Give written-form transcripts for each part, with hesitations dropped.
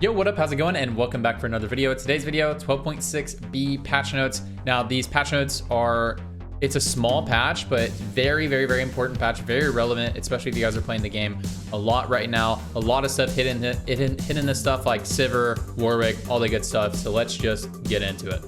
Yo, what up? How's it going? And welcome back for another video. Today's video, 12.6b patch notes. Now, these patch notes are, it's a small patch, but very important patch, very relevant, especially if you guys are playing the game a lot right now. A lot of stuff hidden in this stuff like Sivir, Warwick, all the good stuff. So let's just get into it.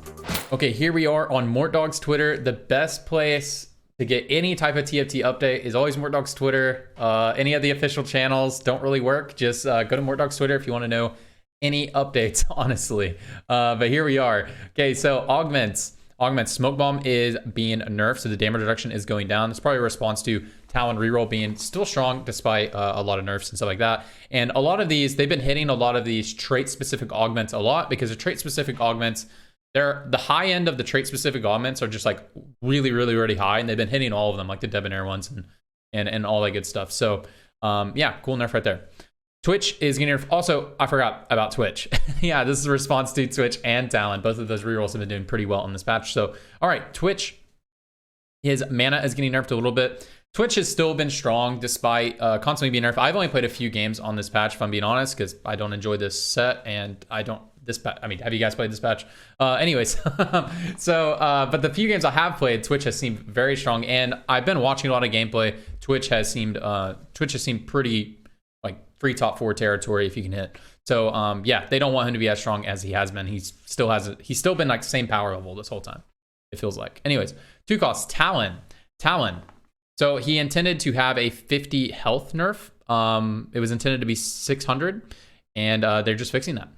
Okay, here we are on Mortdog's Twitter. The best place to get any type of TFT update is always Mortdog's Twitter. Any of the official channels don't really work. Just go to Mortdog's Twitter if you want to know any updates, honestly. But here we are. Okay, so augments. Smoke bomb is being nerfed, so the damage reduction is going down. It's probably a response to Talon reroll being still strong despite a lot of nerfs and stuff like that. And a lot of these, they've been hitting a lot of these trait-specific augments a lot because the trait-specific augments, the high end of the trait-specific augments are just like really high, and they've been hitting all of them, like the debonair ones and all that good stuff. So yeah, cool nerf right there. Twitch is getting nerfed. Also, I forgot about Twitch. Yeah, this is a response to Twitch and Talon. Both of those rerolls have been doing pretty well on this patch. So, all right, Twitch, his mana is getting nerfed a little bit. Twitch has still been strong despite constantly being nerfed. I've only played a few games on this patch, if I'm being honest, because I don't enjoy this set and I don't. I mean, have you guys played this patch? Anyways, so, but the few games I have played, Twitch has seemed very strong, and I've been watching a lot of gameplay. Twitch has seemed pretty like free top 4 territory if you can hit. So yeah, they don't want him to be as strong as he has been. He's still been like same power level this whole time, it feels like. Anyways, 2 costs. Talon. So he intended to have a 50 health nerf. It was intended to be 600, and they're just fixing that.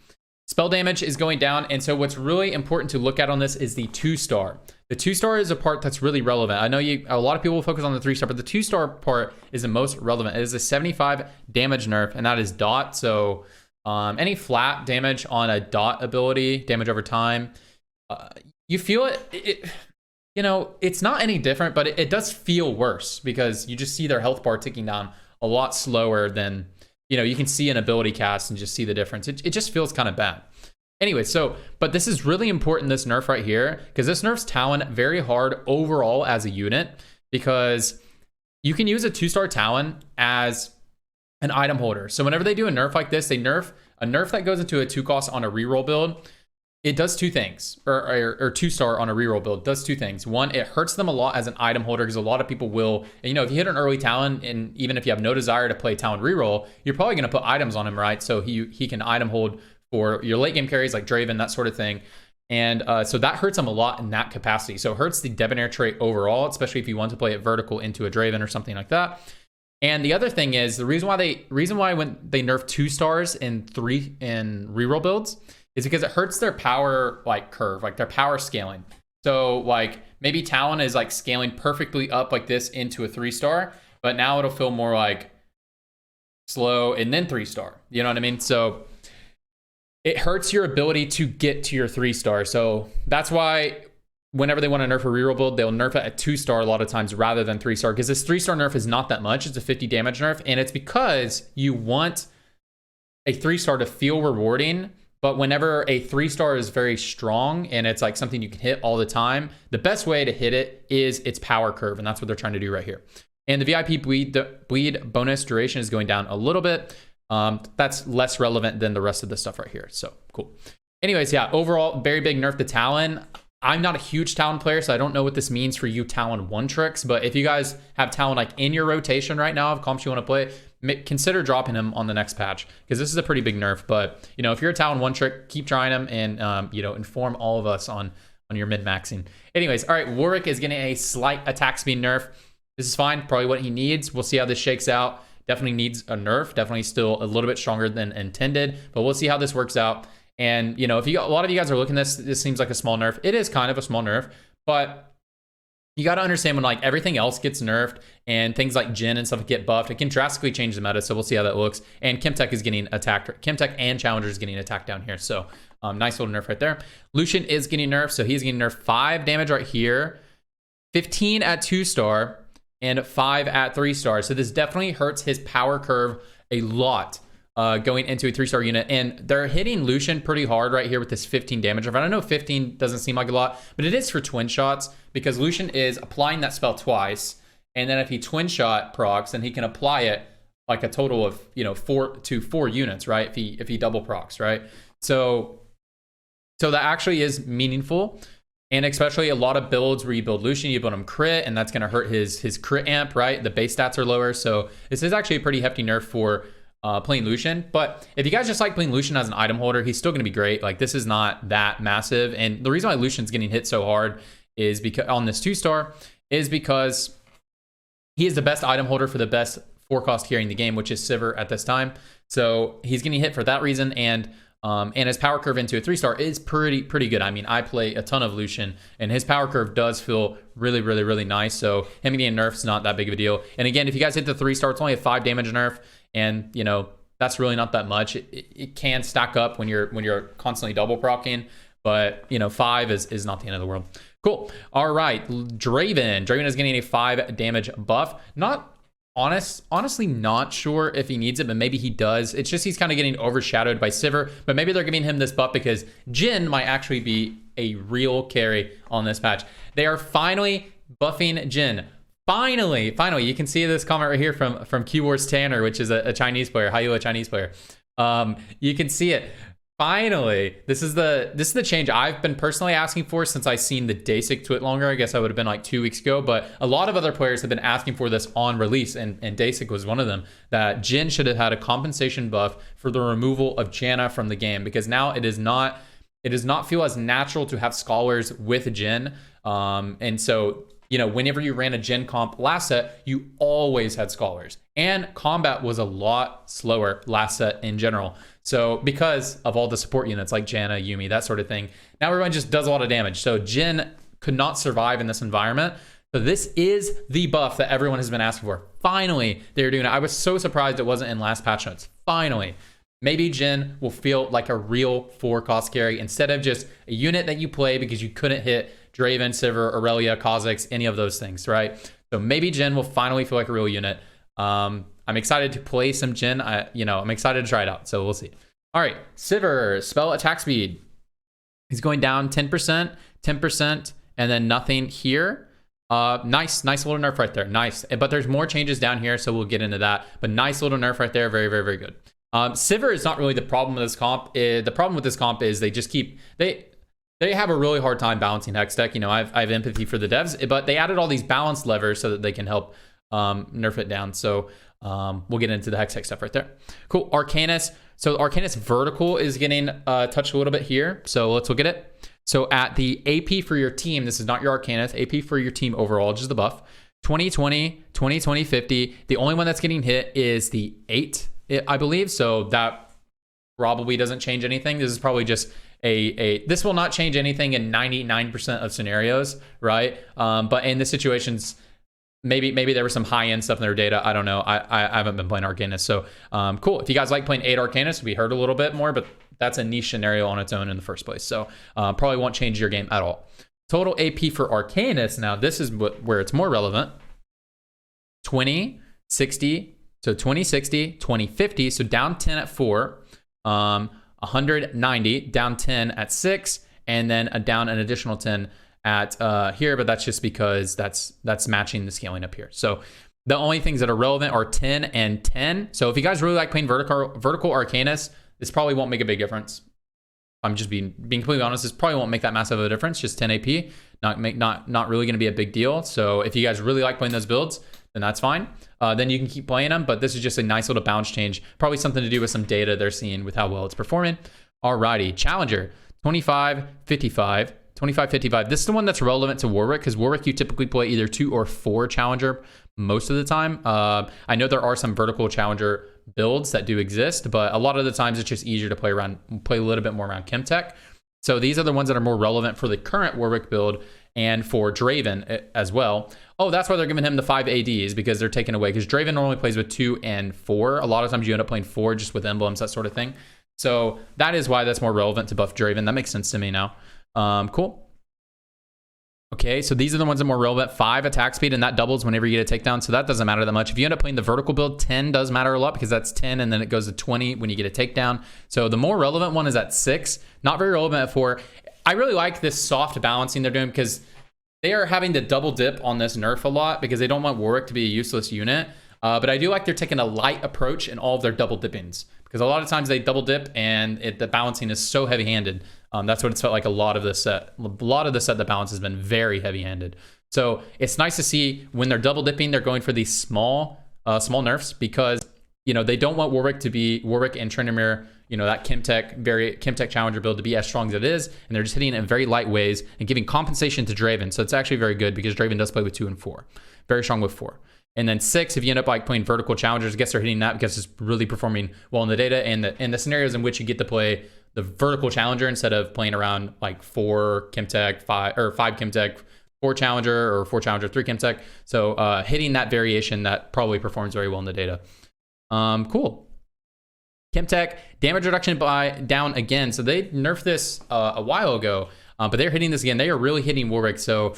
Spell damage is going down, and so what's really important to look at on this is the 2-star. The 2-star is a part that's really relevant. I know a lot of people will focus on the 3-star, but the 2-star part is the most relevant. It is a 75 damage nerf, and that is dot. So any flat damage on a dot ability, damage over time, you feel it. You know, it's not any different, but it does feel worse because you just see their health bar ticking down a lot slower than, you know, you can see an ability cast and just see the difference. It just feels kind of bad. Anyway, so, but this is really important, this nerf right here, because this nerfs Talon very hard overall as a unit, because you can use a 2-star Talon as an item holder. So whenever they do a nerf like this, they nerf a nerf that goes into a 2-cost on a reroll build. It does 2 things, or 2-star on a reroll build does 2 things. One, it hurts them a lot as an item holder because a lot of people will, you know, if you hit an early Talon, and even if you have no desire to play Talon reroll, you're probably going to put items on him, right? So he can item hold for your late game carries like Draven, that sort of thing. And so that hurts them a lot in that capacity. So it hurts the debonair trait overall, especially if you want to play it vertical into a Draven or something like that. And the other thing is the reason why when they nerf 2-stars in reroll builds is because it hurts their power like curve, like their power scaling. So like maybe Talon is like scaling perfectly up like this into a 3-star, but now it'll feel more like slow and then 3-star. You know what I mean? So it hurts your ability to get to your 3-star. So that's why whenever they want to nerf a reroll build, they'll nerf it at 2-star a lot of times rather than 3-star, because this 3-star nerf is not that much. It's a 50 damage nerf, and it's because you want a 3-star to feel rewarding. But whenever a 3-star is very strong and it's like something you can hit all the time, the best way to hit it is its power curve, and that's what they're trying to do right here. And the VIP bleed bonus duration is going down a little bit. That's less relevant than the rest of the stuff right here. So cool. Anyways, yeah, overall, very big nerf to Talon. I'm not a huge Talon player, so I don't know what this means for you Talon 1-tricks. But if you guys have Talon like in your rotation right now of comps you want to play, consider dropping him on the next patch, because this is a pretty big nerf. But you know, if you're a Talon 1-trick, keep trying him, and you know, inform all of us on your mid-maxing. Anyways, all right, Warwick is getting a slight attack speed nerf. This is fine, probably what he needs. We'll see how this shakes out. Definitely needs a nerf, definitely still a little bit stronger than intended, but we'll see how this works out. And you know, if a lot of you guys are looking at this seems like a small nerf. It is kind of a small nerf, but you got to understand when like everything else gets nerfed and things like Jhin and stuff get buffed, it can drastically change the meta. So we'll see how that looks. And Chemtech is getting attacked. Chemtech and Challenger is getting attacked down here. So nice little nerf right there. Lucian is getting nerfed, so he's getting nerfed 5 damage right here, 15 at 2-star, and 5 at 3-star. So this definitely hurts his power curve a lot going into a 3-star unit. And they're hitting Lucian pretty hard right here with this 15 damage. I don't know, 15 doesn't seem like a lot, but it is for twin shots, because Lucian is applying that spell twice. And then if he twin shot procs, then he can apply it like a total of, you know, 4 units, right? If he double procs, right? So that actually is meaningful. And especially a lot of builds where you build Lucian, you build him crit, and that's going to hurt his crit amp, right? The base stats are lower. So this is actually a pretty hefty nerf for playing Lucian. But if you guys just like playing Lucian as an item holder, he's still going to be great. Like, this is not that massive. And the reason why Lucian's getting hit so hard is because on this 2-star is because he is the best item holder for the best 4-cost carry in the game, which is Sivir at this time. So he's getting hit for that reason. And his power curve into a 3-star is pretty good. I mean, I play a ton of Lucian, and his power curve does feel really nice. So him getting nerfed is not that big of a deal. And again, if you guys hit the 3-star, it's only a 5 damage nerf, and you know that's really not that much. It can stack up when you're constantly double procking, but you know 5 is not the end of the world. Cool. All right, Draven is getting a 5 damage buff. Honestly not sure if he needs it, but maybe he does. It's just he's kind of getting overshadowed by Sivir, but maybe they're giving him this buff because Jhin might actually be a real carry on this patch. They are finally buffing Jhin. Finally, you can see this comment right here from Q-Wars Tanner, which is a Chinese player, Haiyu, Chinese player. You can see it. Finally, this is the change I've been personally asking for since I seen the Dasik tweet longer. I guess I would have been like 2 weeks ago, but a lot of other players have been asking for this on release, and Dasik was one of them, that Jhin should have had a compensation buff for the removal of Janna from the game, because now it does not feel as natural to have scholars with Jhin. And so, you know, whenever you ran a Jhin comp last set, you always had scholars, and combat was a lot slower last set in general. So because of all the support units like Janna, Yuumi, that sort of thing, now everyone just does a lot of damage. So Jhin could not survive in this environment. So this is the buff that everyone has been asking for. Finally, they're doing it. I was so surprised it wasn't in last patch notes. Finally, maybe Jhin will feel like a real 4-cost carry instead of just a unit that you play because you couldn't hit Draven, Sivir, Aurelia, Kha'Zix, any of those things, right? So maybe Jhin will finally feel like a real unit. I'm excited to play some Jhin. I'm excited to try it out. So we'll see. All right, Sivir, spell attack speed. He's going down 10%, 10%, and then nothing here. Nice little nerf right there. Nice. But there's more changes down here, so we'll get into that. But nice little nerf right there. Very good. Sivir is not really the problem with this comp. The problem with this comp is they just they have a really hard time balancing Hex Deck. You know, I have empathy for the devs, but they added all these balance levers so that they can help nerf it down. So we'll get into the Hex Deck stuff right there. Cool. Arcanus. So Arcanus vertical is getting touched a little bit here. So let's look at it. So at the AP for your team, this is not your Arcanus, AP for your team overall, just the buff. 2020, 2020, 50. The only one that's getting hit is the 8, I believe. So that probably doesn't change anything. This is probably just this will not change anything in 99% of scenarios, right? But in the situations, maybe there was some high-end stuff in their data. I don't know. I haven't been playing Arcanus. So cool. If you guys like playing 8 Arcanus, we heard a little bit more, but that's a niche scenario on its own in the first place. So probably won't change your game at all. Total AP for Arcanus. Now, this is where it's more relevant. 20, 60, so 20, 60, 20, 50. So down 10 at 4. 190, down 10 at 6, and then down an additional 10 at here, but that's just because that's matching the scaling up here. So the only things that are relevant are 10 and 10. So if you guys really like playing vertical Arcanus, this probably won't make a big difference. I'm just being completely honest. This probably won't make that massive of a difference. Just 10 AP, not really going to be a big deal. So if you guys really like playing those builds, then that's fine. Then you can keep playing them, but this is just a nice little bounce change. Probably something to do with some data they're seeing with how well it's performing. Alrighty, Challenger, 25, 55, 25, 55. This is the one that's relevant to Warwick, because Warwick, you typically play either 2 or 4 Challenger most of the time. I know there are some vertical Challenger builds that do exist, but a lot of the times it's just easier to play a little bit more around Chem Tech. So these are the ones that are more relevant for the current Warwick build and for Draven as well. Oh, that's why they're giving him the 5 ADs, because they're taking away, because Draven normally plays with 2 and 4. A lot of times you end up playing 4 just with emblems, that sort of thing. So that is why that's more relevant to buff Draven. That makes sense to me now. Cool. Okay, so these are the ones that are more relevant. 5 attack speed, and that doubles whenever you get a takedown, so that doesn't matter that much. If you end up playing the vertical build, 10 does matter a lot, because that's 10, and then it goes to 20 when you get a takedown. So the more relevant one is at 6. Not very relevant at 4. I really like this soft balancing they're doing, because they are having to double dip on this nerf a lot, because they don't want Warwick to be a useless unit. But I do like they're taking a light approach in all of their double dippings, because a lot of times they double dip and the balancing is so heavy-handed. That's what it's felt like a lot of this set. A lot of the set, the balance has been very heavy-handed. So it's nice to see when they're double dipping, they're going for these small nerfs, because they don't want Warwick and Tryndamere, that Chemtech Challenger build to be as strong as it is, and they're just hitting it in very light ways and giving compensation to Draven. So it's actually very good, because Draven does play with 2 and 4, very strong with 4. And then 6, if you end up like playing vertical challengers, I guess they're hitting that because it's really performing well in the data, and the scenarios in which you get to play the vertical challenger instead of playing around like 4 Chemtech, 5 Chemtech, 4 challenger, or 4 challenger, 3 Chemtech. So hitting that variation, that probably performs very well in the data. Cool. Chemtech damage reduction down again. So they nerfed this a while ago, but they're hitting this again. They are really hitting Warwick. So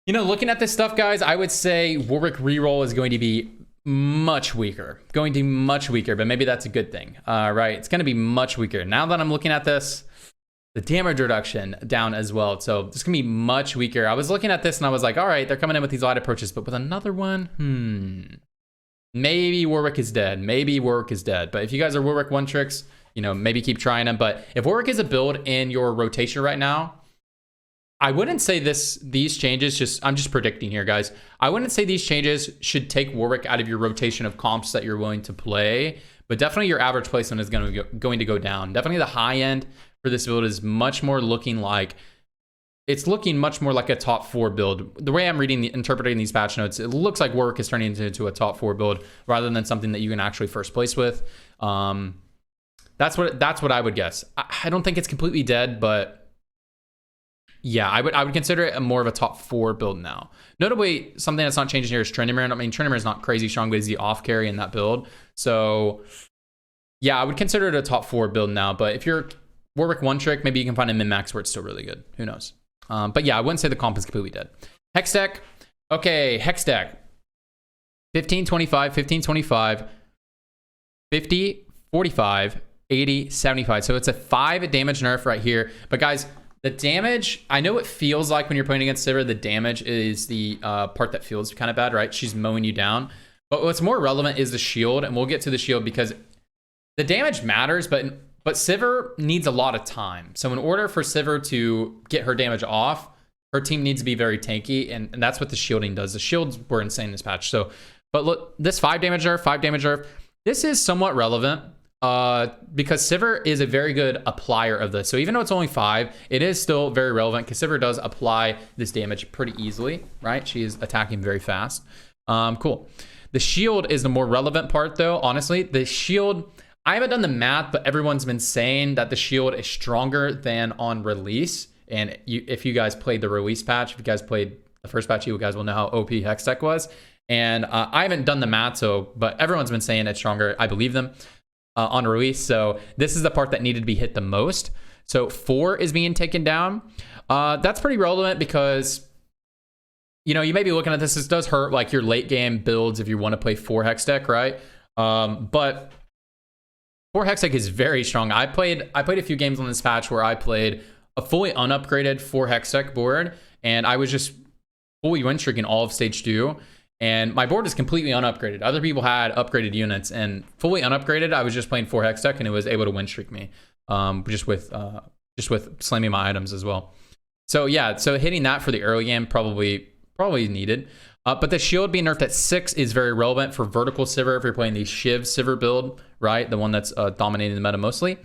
looking at this stuff, guys, I would say Warwick reroll is going to be much weaker. But maybe that's a good thing. Right, it's going to be much weaker. Now that I'm looking at this, the damage reduction down as well. So it's going to be much weaker. I was looking at this and I was like, all right, they're coming in with these light approaches, but with another one, maybe Warwick is dead. But if you guys are Warwick one tricks, maybe keep trying them. But if Warwick is a build in your rotation right now, I wouldn't say these changes, I'm just predicting here, guys. I wouldn't say these changes should take Warwick out of your rotation of comps that you're willing to play, but definitely your average placement is going to go down. Definitely the high end for this build is much more looking like a top 4 build. The way I'm interpreting these patch notes, it looks like Warwick is turning into a top 4 build rather than something that you can actually first place with. That's what I would guess. I don't think it's completely dead, but yeah, I would consider it more of a top 4 build now. Notably, something that's not changing here is Tryndamere. I mean, Tryndamere is not crazy strong, but he's the off carry in that build. So yeah, I would consider it a top 4 build now. But if you're Warwick one trick, maybe you can find a min-max where it's still really good. Who knows? But yeah, I wouldn't say the comp is completely dead. Hex Deck. Okay, Hex Deck. 15, 25, 15, 25, 50, 45, 80, 75. So it's a 5 damage nerf right here. But guys, the damage, I know it feels like when you're playing against Sivir, the damage is the part that feels kind of bad, right? She's mowing you down. But what's more relevant is the shield, and we'll get to the shield because the damage matters, but Sivir needs a lot of time. So in order for Sivir to get her damage off, her team needs to be very tanky, and that's what the shielding does. The shields were insane this patch. So, but look, this 5 damage nerf, this is somewhat relevant because Sivir is a very good applier of this. So even though it's only 5, it is still very relevant because Sivir does apply this damage pretty easily, right? She is attacking very fast. Cool. The shield is the more relevant part though. Honestly, the shield, I haven't done the math, but everyone's been saying that the shield is stronger than on release. And if you guys played the release patch, if you guys played the first patch, you guys will know how OP Hex Deck was. And I haven't done the math, but everyone's been saying it's stronger. I believe them on release. So this is the part that needed to be hit the most. So 4 is being taken down. That's pretty relevant because, you may be looking at this. This does hurt like your late game builds if you want to play 4 Hex Deck, right? But 4 Hex Deck is very strong. I played a few games on this patch where I played a fully unupgraded 4 Hex Deck board, and I was just fully win streaking all of stage 2. And my board is completely unupgraded. Other people had upgraded units, and fully unupgraded, I was just playing 4 Hex Deck, and it was able to win streak me, just with slamming my items as well. So yeah, so hitting that for the early game probably needed. But the shield being nerfed at 6 is very relevant for vertical Sivir if you're playing the Shiv Sivir build, right? The one that's dominating the meta mostly.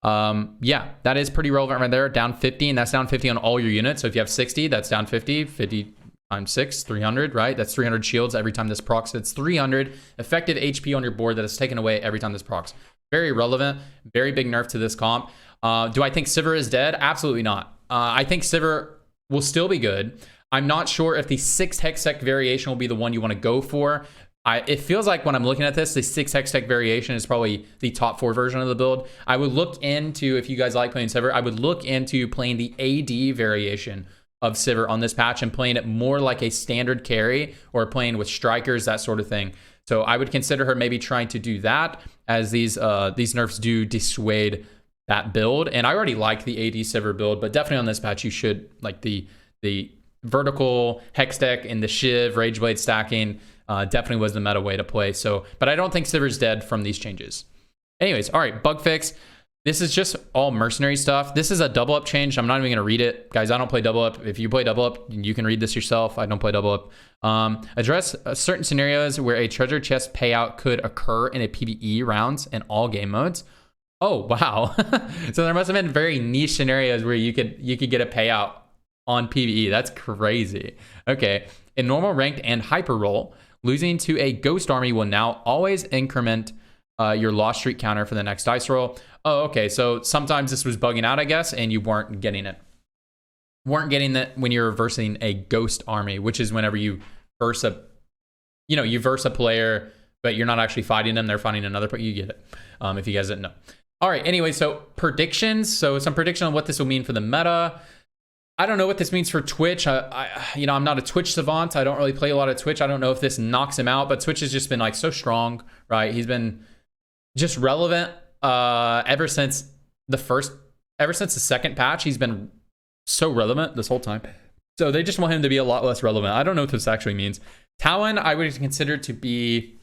Yeah, that is pretty relevant right there. Down 50, and that's down 50 on all your units. So if you have 60, that's down 50. 50 times 6, 300, right? That's 300 shields every time this procs. It's 300 effective HP on your board that is taken away every time this procs. Very relevant, very big nerf to this comp. Do I think Sivir is dead? Absolutely not. I think Sivir will still be good. I'm not sure if the 6 Hex Deck variation will be the one you want to go for. It feels like when I'm looking at this, the 6 Hex Deck variation is probably the top 4 version of the build. I would look into, if you guys like playing Sivir, I would look into playing the AD variation of Sivir on this patch and playing it more like a standard carry or playing with strikers, that sort of thing. So I would consider her maybe trying to do that, as these nerfs do dissuade that build. And I already like the AD Sivir build, but definitely on this patch you should like the vertical Hex Deck and the Shiv Rageblade stacking. definitely was the meta way to play. So, but I don't think Sivir's dead from these changes. Anyways, all right, bug fix. This is just all mercenary stuff. This is a double up change. I'm not even going to read it. Guys, I don't play double up. If you play double up, you can read this yourself. I don't play double up. Address certain scenarios where a treasure chest payout could occur in a PvE rounds in all game modes. Oh, wow. So there must have been very niche scenarios where you could get a payout on PvE. That's crazy. Okay. In normal, ranked, and hyper role, losing to a ghost army will now always increment your loss streak counter for the next dice roll. Oh, okay. So sometimes this was bugging out, I guess, and you weren't getting it. Weren't getting that when you're versing a ghost army, which is whenever you verse a, you verse a player, but you're not actually fighting them. They're fighting another player. You get it. If you guys didn't know. All right. Anyway, so predictions. So some prediction on what this will mean for the meta. I don't know what this means for Twitch. I'm not a Twitch savant. I don't really play a lot of Twitch. I don't know if this knocks him out, but Twitch has just been like so strong, right? He's been just relevant ever since the second patch. He's been so relevant this whole time. So they just want him to be a lot less relevant. I don't know what this actually means. Talon, I would consider to be,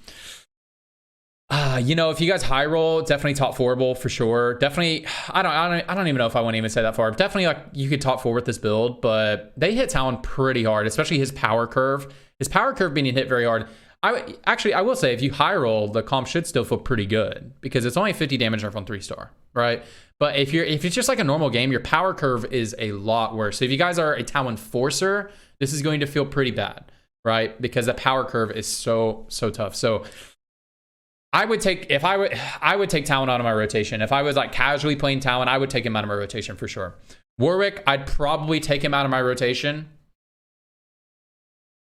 if you guys high roll, definitely top 4able for sure. Definitely, I don't even know if I want to even say that far. Definitely, like, you could top 4 with this build, but they hit Talon pretty hard, especially his power curve. His power curve being hit very hard. I will say, if you high roll, the comp should still feel pretty good because it's only 50 damage nerf on 3-star, right? But if it's just like a normal game, your power curve is a lot worse. So if you guys are a Talon Forcer, this is going to feel pretty bad, right? Because the power curve is so tough. So I would take Talon out of my rotation. If I was like casually playing Talon, I would take him out of my rotation for sure. Warwick, I'd probably take him out of my rotation.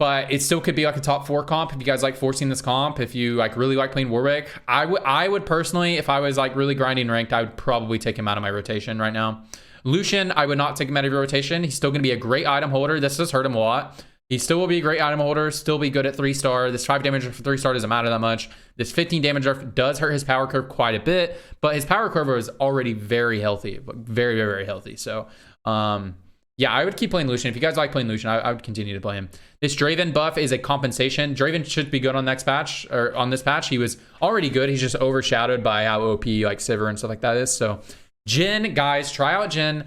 But it still could be like a top 4 comp if you guys like forcing this comp. If you like really like playing Warwick, I would personally, if I was like really grinding ranked, I would probably take him out of my rotation right now. Lucian, I would not take him out of your rotation. He's still going to be a great item holder. This has hurt him a lot. He still will be a great item holder, still be good at 3-star. This 5 damage for 3-star doesn't matter that much. This 15 damage does hurt his power curve quite a bit, but his power curve is already very healthy, very, very, very healthy. So, yeah, I would keep playing Lucian. If you guys like playing Lucian, I would continue to play him. This Draven buff is a compensation. Draven should be good on next patch, or on this patch. He was already good. He's just overshadowed by how OP like Sivir and stuff like that is. So, Jhin, guys, try out Jhin.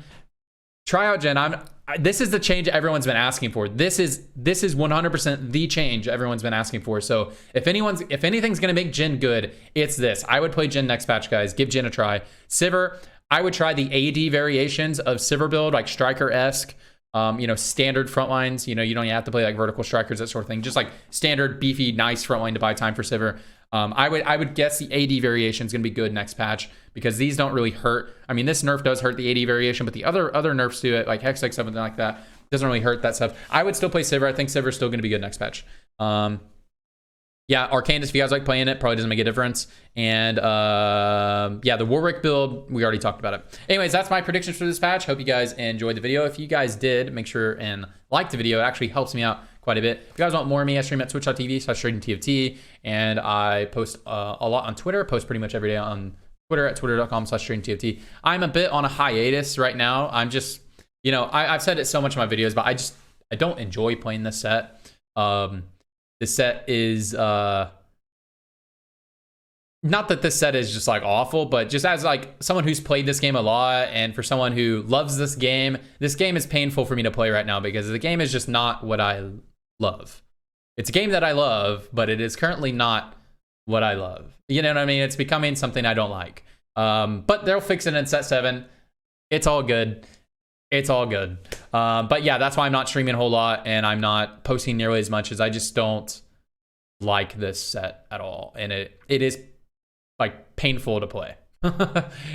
Try out Jhin. This is the change everyone's been asking for. This is 100% the change everyone's been asking for. So if anything's gonna make Jhin good, it's this. I would play Jhin next patch, guys. Give Jhin a try. Sivir, I would try the AD variations of Sivir build, like Striker-esque, standard front lines. You don't even have to play like vertical strikers, that sort of thing. Just like standard, beefy, nice front line to buy time for Sivir. I would guess the AD variation is going to be good next patch because these don't really hurt. I mean, this nerf does hurt the AD variation, but the other nerfs to it, like Hex Deck, something like that, doesn't really hurt that stuff. I would still play Sivir. I think Sivir's still going to be good next patch. Yeah, Arcanus, if you guys like playing it, probably doesn't make a difference. And yeah, the Warwick build, we already talked about it. Anyways, that's my predictions for this patch. Hope you guys enjoyed the video. If you guys did, make sure and like the video. It actually helps me out quite a bit. If you guys want more of me, I stream at twitch.tv/tradingtft, and I post a lot on Twitter. Post pretty much every day on Twitter at twitter.com/tradingtft. I'm a bit on a hiatus right now. I'm just, I've said it so much in my videos, but I don't enjoy playing this set. This set is not that this set is just like awful, but just as like someone who's played this game a lot, and for someone who loves this game is painful for me to play right now because the game is just not what I love. It's a game that I love, but it is currently not what I love. You know what I mean? It's becoming something I don't like. But they'll fix it in set 7. It's all good. It's all good. But yeah, that's why I'm not streaming a whole lot and I'm not posting nearly as much, as I just don't like this set at all. And it is like painful to play.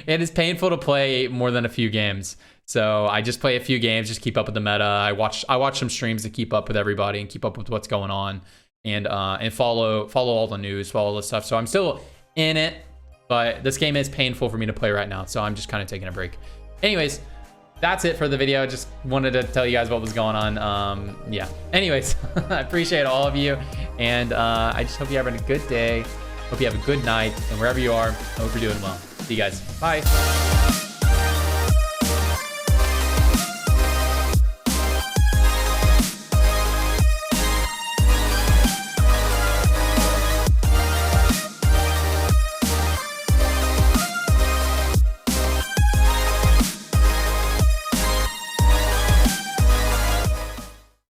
It is painful to play more than a few games. So I just play a few games, just keep up with the meta. I watch some streams to keep up with everybody and keep up with what's going on, and follow all the news, follow all this stuff. So I'm still in it, but this game is painful for me to play right now. So I'm just kind of taking a break. Anyways, that's it for the video. Just wanted to tell you guys what was going on. Yeah. Anyways, I appreciate all of you, and I just hope you're having a good day. Hope you have a good night, and wherever you are, I hope you're doing well. See you guys. Bye.